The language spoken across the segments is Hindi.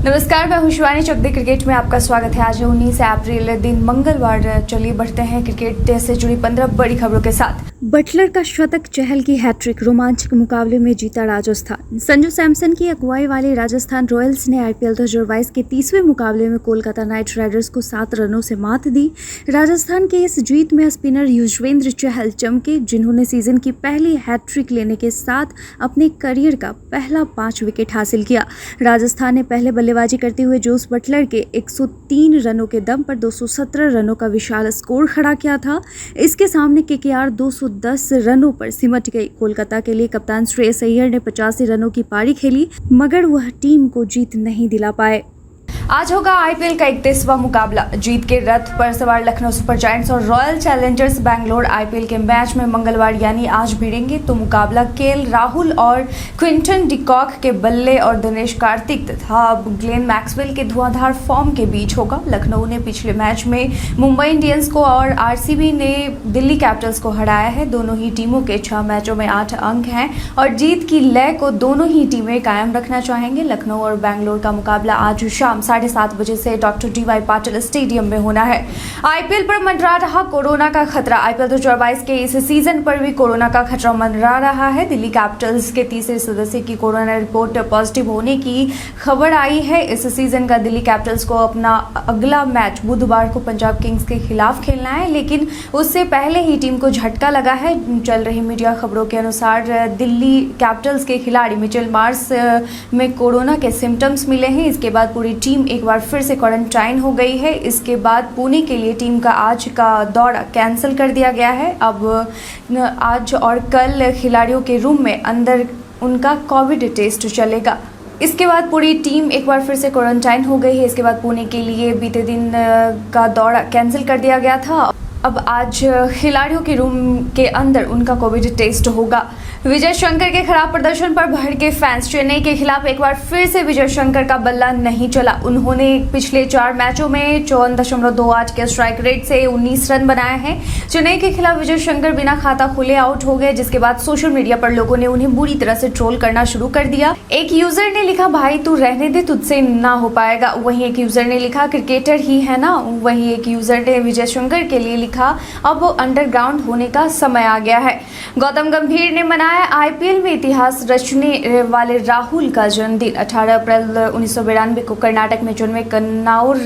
नमस्कार, मैं हूं शिवानी। चक दे क्रिकेट में आपका स्वागत है। आज है 19 अप्रैल, दिन मंगलवार। चलिए बढ़ते हैं क्रिकेट से जुड़ी 15 बड़ी खबरों के साथ। बटलर का शतक, चहल की हैट्रिक, रोमांचक मुकाबले में जीता राजस्थान। संजू सैमसन की अगुवाई वाली राजस्थान रॉयल्स ने आईपीएल 2022 के 30वें मुकाबले में कोलकाता नाइट राइडर्स को 7 रनों से मात दी। राजस्थान के इस जीत में स्पिनर युजवेंद्र चहल चमके, जिन्होंने सीजन की पहली हैट्रिक लेने के साथ अपने करियर का पहला 5 विकेट हासिल किया। राजस्थान ने पहले बल्लेबाजी करते हुए जोस बटलर के 103 रनों के दम पर 217 रनों का विशाल स्कोर खड़ा किया था। इसके सामने केकेआर 210 रनों पर सिमट गई। कोलकाता के लिए कप्तान श्रेयस अय्यर ने 85 रनों की पारी खेली, मगर वह टीम को जीत नहीं दिला पाए। आज होगा आईपीएल का 31वां मुकाबला। जीत के रथ पर सवार लखनऊ सुपर जायंट्स और रॉयल चैलेंजर्स बैंगलोर आईपीएल के मैच में मंगलवार यानी आज भिड़ेंगे। तो मुकाबला केएल राहुल और क्विंटन डिकॉक के बल्ले और दिनेश कार्तिक तथा ग्लेन मैक्सवेल के धुआंधार फॉर्म के बीच होगा। लखनऊ ने पिछले मैच में मुंबई इंडियंस को और आरसीबी ने दिल्ली कैपिटल्स को हराया है। दोनों ही टीमों के 6 मैचों में 8 अंक हैं और जीत की लय को दोनों ही टीमें कायम रखना चाहेंगे। लखनऊ और बैंगलोर का मुकाबला आज शाम 7:30 बजे से डॉक्टर डी.वाई. पाटिल स्टेडियम में होना है। आईपीएल पर मंडरा रहा कोरोना का खतरा। आईपीएल 2022 के इस सीजन पर भी कोरोना का खतरा मंडरा रहा है। दिल्ली कैपिटल्स के तीसरे सदस्य की कोरोना रिपोर्ट पॉजिटिव होने की खबर आई है। इस सीजन का दिल्ली कैपिटल्स को अपना अगला मैच बुधवार को पंजाब किंग्स के खिलाफ खेलना है, लेकिन उससे पहले ही टीम को झटका लगा है। चल रही मीडिया खबरों के अनुसार दिल्ली कैपिटल्स के खिलाड़ी मिचेल मार्श में कोरोना के सिम्टम्स मिले हैं। इसके बाद पूरी टीम एक बार फिर से क्वारंटाइन हो गई है। इसके बाद पुणे के लिए टीम का आज का दौरा कैंसिल कर दिया गया है। अब आज और कल खिलाड़ियों के रूम में अंदर उनका कोविड टेस्ट चलेगा। इसके बाद पूरी टीम एक बार फिर से क्वारंटाइन हो गई है। इसके बाद पुणे के लिए बीते दिन का दौरा कैंसिल कर दिया गया था। अब आज खिलाड़ियों के रूम के अंदर उनका कोविड टेस्ट होगा। विजय शंकर के खराब प्रदर्शन पर भड़के फैंस। चेन्नई के खिलाफ एक बार फिर से विजय शंकर का बल्ला नहीं चला। उन्होंने पिछले 4 मैचों में 54.28 के स्ट्राइक रेट से 19 रन बनाए हैं। चेन्नई के खिलाफ विजय शंकर बिना खाता खुले आउट हो गए, जिसके बाद सोशल मीडिया पर लोगों ने उन्हें बुरी तरह से ट्रोल करना शुरू कर दिया। एक यूजर ने लिखा, भाई तू रहने दे, तुझसे ना हो पाएगा। वहीं एक यूजर ने लिखा, क्रिकेटर ही है ना। वहीं एक यूजर ने विजय शंकर के लिए लिखा, अब वो अंडरग्राउंड होने का समय आ गया है। गौतम गंभीर ने मनाया आईपीएल में इतिहास रचने वाले राहुल का जन्मदिन। 18 अप्रैल 1992 को कर्नाटक में जन्मे कन्नाउर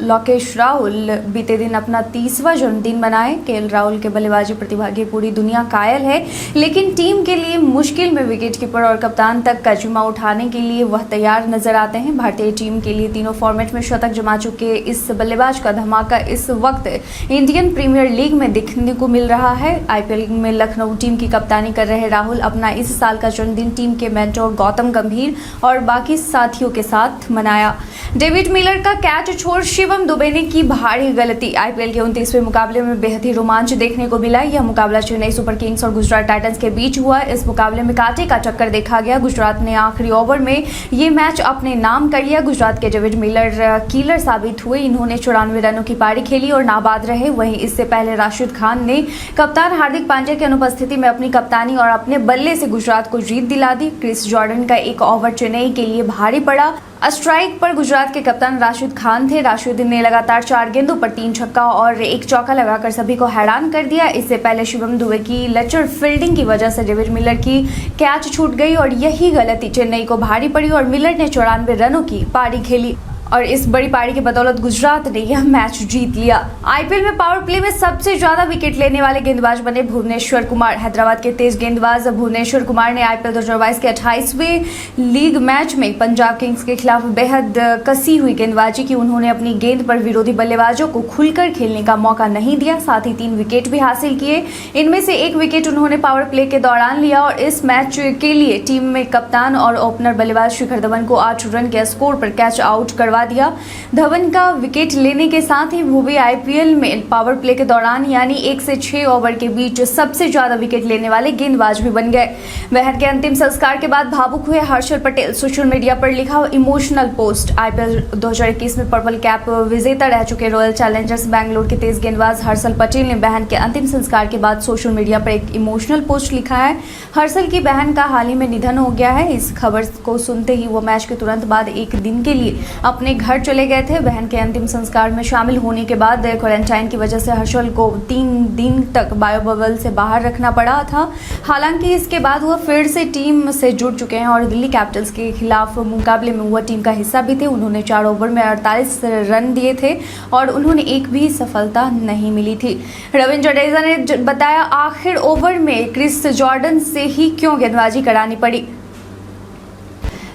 लोकेश राहुल बीते दिन अपना 30वां जन्मदिन मनाए। केएल राहुल के बल्लेबाजी प्रतिभा की पूरी दुनिया कायल है, लेकिन टीम के लिए मुश्किल में विकेटकीपर और कप्तान तक का जिम्मा उठाने के लिए वह तैयार नजर आते हैं। भारतीय टीम के लिए तीनों फॉर्मेट में शतक जमा चुके इस बल्लेबाज का धमाका इस वक्त इंडियन प्रीमियर लीग में देखने को मिल रहा है। आईपीएल में लखनऊ टीम की कप्तानी कर रहे राहुल अपना इस साल का जन्मदिन टीम के मेंटोर गौतम गंभीर और बाकी साथियों के साथ मनाया। डेविड मिलर का कैच छोड़ शिवम दुबे ने की भारी गलती। आईपीएल के 29वें मुकाबले में बेहद ही रोमांच देखने को मिला। यह मुकाबला चेन्नई सुपर किंग्स और गुजरात टाइटंस के बीच हुआ। इस मुकाबले में कांटे का चक्कर देखा गया। गुजरात ने आखिरी ओवर में ये मैच अपने नाम कर लिया। गुजरात के डेविड मिलर कीलर साबित हुए। इन्होंने 94 रनों की पारी खेली और नाबाद रहे। वहीं इससे पहले राशिद खान ने कप्तान हार्दिक पांड्या की अनुपस्थिति में अपनी कप्तानी और अपने बल्ले से गुजरात को जीत दिला दी। क्रिस जॉर्डन का एक ओवर चेन्नई के लिए भारी पड़ा। स्ट्राइक पर गुजरात के कप्तान राशिद खान थे। राशिद ने लगातार 4 गेंदों पर 3 छक्का और 1 चौका लगाकर सभी को हैरान कर दिया। इससे पहले शिवम दुबे की लचर फील्डिंग की वजह से डेविड मिलर की कैच छूट गई और यही गलती चेन्नई को भारी पड़ी और मिलर ने 94 रनों की पारी खेली और इस बड़ी पारी की बदौलत गुजरात ने यह मैच जीत लिया। आईपीएल में पावर प्ले में सबसे ज्यादा विकेट लेने वाले गेंदबाज बने भुवनेश्वर कुमार। हैदराबाद के तेज गेंदबाज भुवनेश्वर कुमार ने आईपीएल 2022 के 28वें लीग मैच में पंजाब किंग्स के खिलाफ बेहद कसी हुई गेंदबाजी की। उन्होंने अपनी गेंद पर विरोधी बल्लेबाजों को खुलकर खेलने का मौका नहीं दिया। साथ ही 3 विकेट भी हासिल किए। इनमें से 1 विकेट उन्होंने पावर प्ले के दौरान लिया और इस मैच के लिए टीम में कप्तान और ओपनर बल्लेबाज शिखर धवन को 8 रन के स्कोर पर कैच आउट करवा करवा दिया। धवन का विकेट लेने के साथ ही वो भी आईपीएल में पावर प्ले के दौरान यानी 1 से 6 ओवर के बीच सबसे ज्यादा विकेट लेने वाले गेंदबाज भी बन गए। बहन के अंतिम संस्कार के बाद भावुक हुए हर्षल पटेल। सोशल मीडिया पर लिखा इमोशनल पोस्ट। आईपीएल 2021 में पर्पल कैप विजेता रह चुके रॉयल चैलेंजर्स बैंगलोर के तेज गेंदबाज हर्षल पटेल ने बहन के अंतिम संस्कार के बाद सोशल मीडिया पर एक इमोशनल पोस्ट लिखा है। हर्षल की बहन का हाल ही में निधन हो गया है। इस खबर को सुनते ही वो मैच के तुरंत बाद एक दिन के लिए अपने घर चले गए थे। बहन के अंतिम संस्कार में शामिल होने के बाद क्वारंटाइन की वजह से हर्षल को 3 दिन तक बायो बबल से बाहर रखना पड़ा था। हालांकि इसके बाद वह फिर से टीम से जुड़ चुके हैं और दिल्ली कैपिटल्स के खिलाफ मुकाबले में वह टीम का हिस्सा भी थे। उन्होंने 4 ओवर में 48 रन दिए थे और उन्होंने एक भी सफलता नहीं मिली थी। रविंद्र जडेजा ने बताया आखिर ओवर में क्रिस जॉर्डन से ही क्यों गेंदबाजी करानी पड़ी।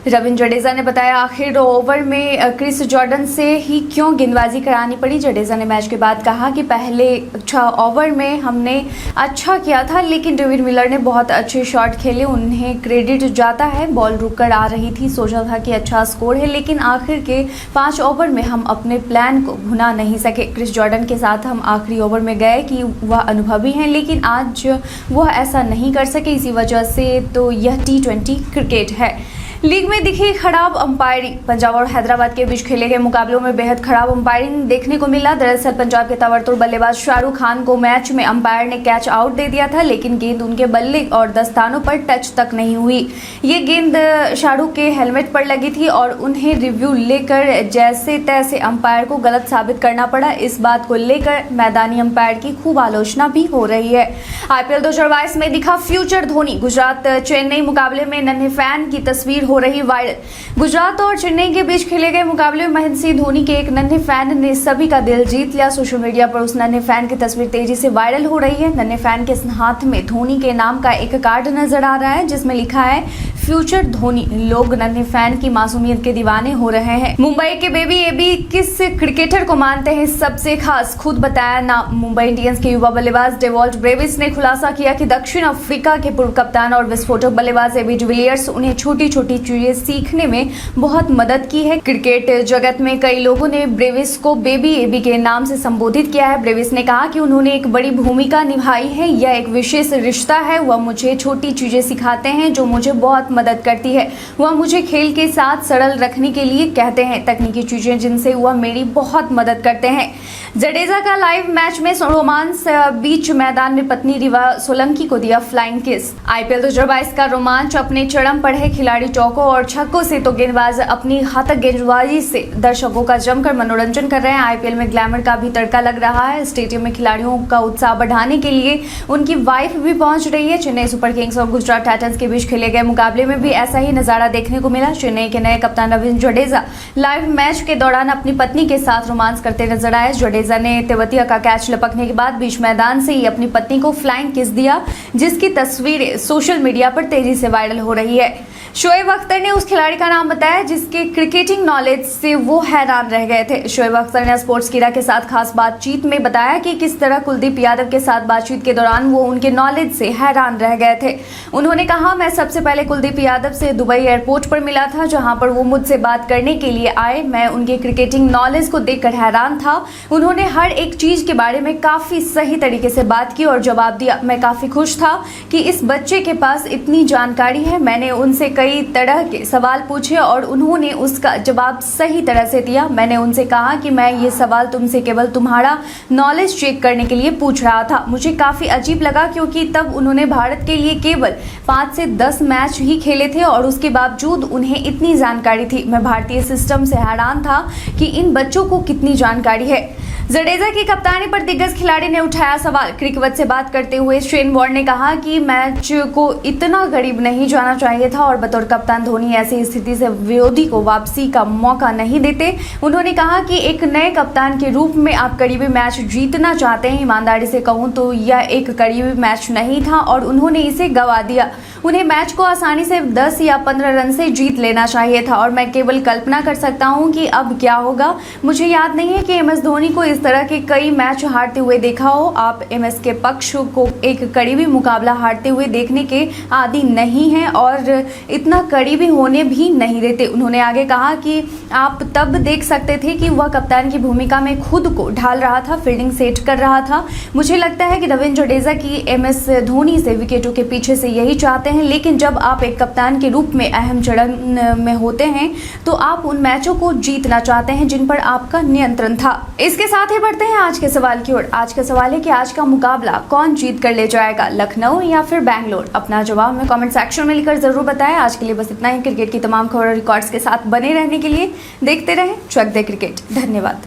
रविंद्र जडेजा ने बताया आखिर ओवर में क्रिस जॉर्डन से ही क्यों गेंदबाजी करानी पड़ी। जडेजा ने मैच के बाद कहा कि पहले 6 ओवर में हमने अच्छा किया था, लेकिन डेविड मिलर ने बहुत अच्छे शॉट खेले, उन्हें क्रेडिट जाता है। बॉल रुककर आ रही थी, सोचा था कि अच्छा स्कोर है, लेकिन आखिर के 5 ओवर में हम अपने प्लान को भुना नहीं सके। क्रिस जॉर्डन के साथ हम आखिरी ओवर में गए कि वह अनुभवी हैं, लेकिन आज वह ऐसा नहीं कर सके। इसी वजह से तो यह T20 क्रिकेट है। लीग में दिखी खराब अंपायरिंग। पंजाब और हैदराबाद के बीच खेले गए मुकाबलों में बेहद खराब अंपायरिंग देखने को मिला। दरअसल पंजाब के ताबड़तोड़ बल्लेबाज शाहरुख खान को मैच में अंपायर ने कैच आउट दे दिया था, लेकिन गेंद उनके बल्ले और दस्तानों पर टच तक नहीं हुई। ये गेंद शाहरुख के हेलमेट पर लगी थी और उन्हें रिव्यू लेकर जैसे तैसे अंपायर को गलत साबित करना पड़ा। इस बात को लेकर मैदानी अंपायर की खूब आलोचना भी हो रही है। आईपीएल 2022 में दिखा फ्यूचर धोनी। गुजरात चेन्नई मुकाबले में नन्हे फैन की तस्वीर हो रही वायरल। गुजरात और चेन्नई के बीच खेले गए मुकाबले में महेंद्र सिंह धोनी के एक नन्हे फैन ने सभी का दिल जीत लिया। सोशल मीडिया पर उस नन्हे फैन की तस्वीर तेजी से वायरल हो रही है। नन्हे फैन के हाथ में धोनी के नाम का एक कार्ड नजर आ रहा है, जिसमें लिखा है फ्यूचर धोनी। लोग नन्हे फैन की मासूमियत के दीवाने हो रहे हैं। मुंबई के बेबी एबी किस क्रिकेटर को मानते हैं सबसे खास, खुद बताया नाम। मुंबई इंडियंस के युवा बल्लेबाज डेवॉल्ट ब्रेविस ने खुलासा किया कि दक्षिण अफ्रीका के पूर्व कप्तान और विस्फोटक बल्लेबाज एबी डिविलियर्स उन्हें छोटी छोटी चीजें सीखने में बहुत मदद की है। क्रिकेट जगत में कई लोगों ने ब्रेविस को बेबी एबी के नाम से संबोधित किया है। ब्रेविस ने कहा कि उन्होंने एक बड़ी भूमिका निभाई है, यह एक विशेष रिश्ता है। वह मुझे छोटी चीजें सिखाते हैं जो मुझे बहुत मदद करती है। वह मुझे खेल के साथ सरल रखने के लिए कहते हैं, तकनीकी चीजें जिनसे वह मेरी बहुत मदद करते हैं। जडेजा का लाइव मैच में रोमांस, बीच मैदान में पत्नी रिवा सोलंकी को दिया फ्लाइंग किस। आईपीएल 2022 का रोमांच अपने चरम पर है। खिलाड़ी चौकों और छक्कों से तो गेंदबाज अपनी घातक गेंदबाजी से दर्शकों का जमकर मनोरंजन कर रहे हैं। आईपीएल में ग्लैमर का भी तड़का लग रहा है। स्टेडियम में खिलाड़ियों का उत्साह बढ़ाने के लिए उनकी वाइफ भी पहुंच रही है। चेन्नई सुपर किंग्स और गुजरात टाइटंस के बीच खेले गए मुकाबले में भी ऐसा ही नजारा देखने को मिला। चेन्नई के नए कप्तान रविंद्र जडेजा लाइव मैच के दौरान अपनी पत्नी के साथ रोमांस करते नजर आए। जडेजा ने तेवतिया का कैच लपकने के बाद बीच मैदान से ही अपनी पत्नी को फ्लाइंग किस दिया, जिसकी तस्वीरें सोशल मीडिया पर तेजी से वायरल हो रही है। शोएब अख्तर ने उस खिलाड़ी का नाम बताया जिसके क्रिकेटिंग नॉलेज से वो हैरान रह गए थे। शोएब अख्तर ने स्पोर्ट्स कीड़ा के साथ खास बातचीत में बताया कि किस तरह कुलदीप यादव के साथ बातचीत के दौरान वो उनके नॉलेज से हैरान रह गए थे। उन्होंने कहा, मैं सबसे पहले कुलदीप यादव से दुबई एयरपोर्ट पर मिला था, जहां पर वो मुझसे बात करने के लिए आए। मैं उनके क्रिकेटिंग नॉलेज को देखकर हैरान था। उन्होंने हर एक चीज के बारे में काफी सही तरीके से बात की और जवाब दिया। मैं काफी खुश था कि इस बच्चे के पास इतनी जानकारी है। मैंने उनसे कई तरह के सवाल पूछे और उन्होंने उसका जवाब सही तरह से दिया। मैंने उनसे कहा कि मैं ये सवाल तुमसे केवल तुम्हारा नॉलेज चेक करने के लिए पूछ रहा था। मुझे काफी अजीब लगा क्योंकि तब उन्होंने भारत के लिए केवल 5 से 10 मैच ही खेले थे और उसके बावजूद उन्हें इतनी जानकारी थी। मैं भारतीय सिस्टम से हैरान था कि इन बच्चों को कितनी जानकारी है। जडेजा की कप्तानी पर दिग्गज खिलाड़ी ने उठाया सवाल। क्रिकेट से बात करते हुए शेन वॉर्न ने कहा कि मैच को इतना करीब नहीं जाना चाहिए था और बतौर कप्तान धोनी ऐसी स्थिति से विरोधी को वापसी का मौका नहीं देते। उन्होंने कहा कि एक नए कप्तान के रूप में आप करीबी मैच जीतना चाहते हैं। ईमानदारी से कहूं तो यह एक करीबी मैच नहीं था और उन्होंने इसे गंवा दिया। उन्हें मैच को आसानी से 10 या 15 रन से जीत लेना चाहिए था और मैं केवल कल्पना कर सकता हूं कि अब क्या होगा। मुझे याद नहीं है कि एमएस धोनी को इस तरह के कई मैच हारते हुए देखा हो। आप एमएस के पक्ष को एक करीबी मुकाबला हारते हुए देखने के आदी नहीं हैं और इतना करीबी होने भी नहीं देते। उन्होंने आगे कहा कि आप तब देख सकते थे कि वह कप्तान की भूमिका में खुद को ढाल रहा था, फील्डिंग सेट कर रहा था। मुझे लगता है कि रविंद्र जडेजा की एमएस धोनी से विकेटों के पीछे से यही चाहते हैं, लेकिन जब आप एक कप्तान के रूप में अहम चरण में होते हैं तो आप उन मैचों को जीतना चाहते हैं जिन पर आपका नियंत्रण था। इसके साथ ही बढ़ते हैं आज के सवाल की ओर। आज का सवाल है कि आज का मुकाबला कौन जीत कर ले जाएगा, लखनऊ या फिर बैंगलोर? अपना जवाब में कमेंट सेक्शन में लिखकर जरूर बताएं। आज के लिए बस इतना ही। क्रिकेट की तमाम खबर और रिकॉर्ड्स के साथ बने रहने के लिए देखते रहें चक दे क्रिकेट। धन्यवाद।